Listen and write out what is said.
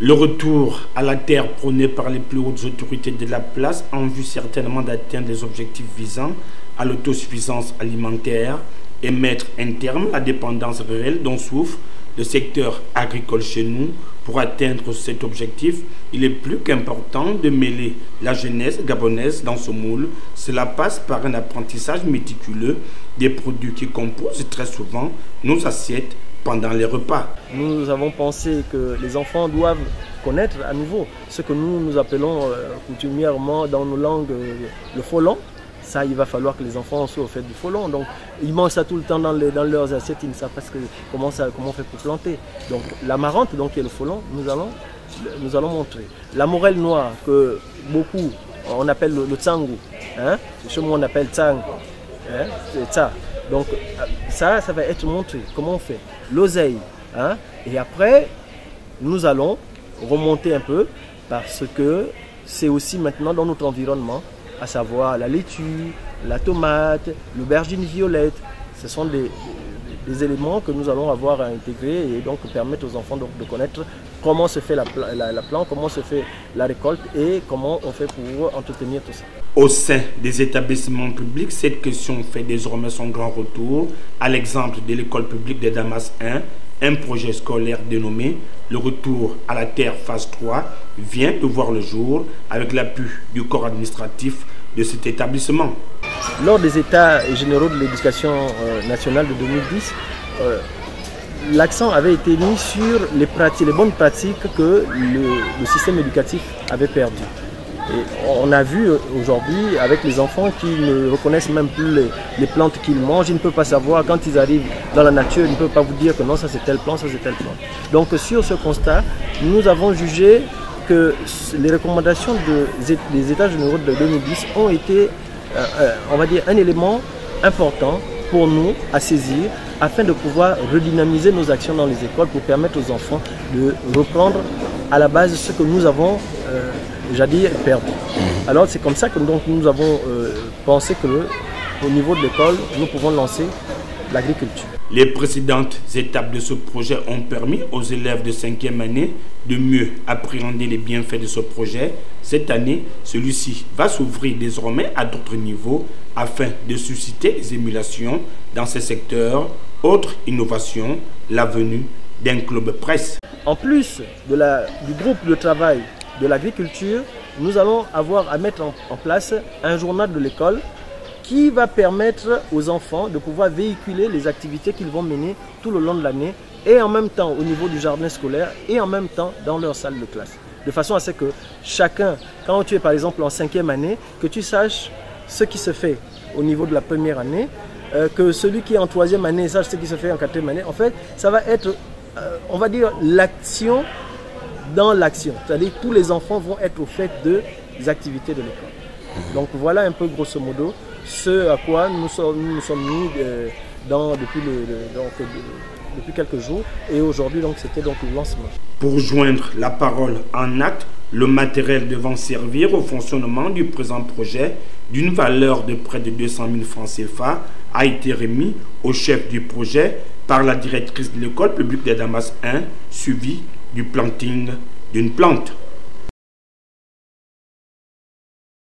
Le retour à la terre prôné par les plus hautes autorités de la place en vue certainement d'atteindre les objectifs visant à l'autosuffisance alimentaire et mettre un terme à la dépendance réelle dont souffre le secteur agricole chez nous. Pour atteindre cet objectif, il est plus qu'important de mêler la jeunesse gabonaise dans ce moule. Cela passe par un apprentissage méticuleux des produits qui composent très souvent nos assiettes pendant les repas. Nous avons pensé que les enfants doivent connaître à nouveau ce que nous appelons coutumièrement dans nos langues le folon. Ça, il va falloir que les enfants soient au fait du folon. Donc, ils mangent ça tout le temps dans leurs assiettes. Ils ne savent pas comment on fait pour planter. Donc, l'amarante, donc, qui est le folon, nous allons montrer. La morelle noire, que beaucoup, on appelle le tsangu. Hein? Chez moi, on appelle tsang. Hein? C'est ça. Donc, ça va être montré. Comment on fait? L'oseille. Hein? Et après, nous allons remonter un peu parce que c'est aussi maintenant dans notre environnement, à savoir la laitue, la tomate, l'aubergine violette. Ce sont des éléments que nous allons avoir à intégrer et donc permettre aux enfants de connaître comment se fait la plante, comment se fait la récolte et comment on fait pour entretenir tout ça. Au sein des établissements publics, cette question fait désormais son grand retour. À l'exemple de l'école publique de Damas 1, un projet scolaire dénommé « Le retour à la terre phase 3 » vient de voir le jour avec l'appui du corps administratif de cet établissement. Lors des États généraux de l'éducation nationale de 2010, l'accent avait été mis sur les bonnes pratiques que le système éducatif avait perdues. Et on a vu aujourd'hui avec les enfants qui ne reconnaissent même plus les plantes qu'ils mangent, ils ne peuvent pas savoir, quand ils arrivent dans la nature, ils ne peuvent pas vous dire que non, ça c'est telle plante, ça c'est telle plante. Donc sur ce constat, nous avons jugé que les recommandations des États généraux de 2010 ont été, on va dire, un élément important pour nous à saisir afin de pouvoir redynamiser nos actions dans les écoles pour permettre aux enfants de reprendre à la base ce que nous avons jadis perdu. Alors c'est comme ça que donc, nous avons pensé qu'au niveau de l'école, nous pouvons lancer l'agriculture. Les précédentes étapes de ce projet ont permis aux élèves de 5e année de mieux appréhender les bienfaits de ce projet. Cette année, celui-ci va s'ouvrir désormais à d'autres niveaux afin de susciter des émulations dans ces secteurs. Autre innovation, la venue d'un club presse. En plus du groupe de travail de l'agriculture, nous allons avoir à mettre en place un journal de l'école qui va permettre aux enfants de pouvoir véhiculer les activités qu'ils vont mener tout le long de l'année et en même temps au niveau du jardin scolaire et en même temps dans leur salle de classe. De façon à ce que chacun, quand tu es par exemple en 5e année, que tu saches ce qui se fait au niveau de la première année, que celui qui est en 3e année sache ce qui se fait en 4e année. En fait, ça va être, on va dire, l'action dans l'action. C'est-à-dire que tous les enfants vont être au fait des activités de l'école. Donc voilà un peu grosso modo ce à quoi nous sommes mis depuis quelques jours et aujourd'hui donc c'était donc le lancement. Pour joindre la parole en acte, le matériel devant servir au fonctionnement du présent projet d'une valeur de près de 200 000 francs CFA a été remis au chef du projet par la directrice de l'école publique de Damas 1, suivi du planting d'une plante.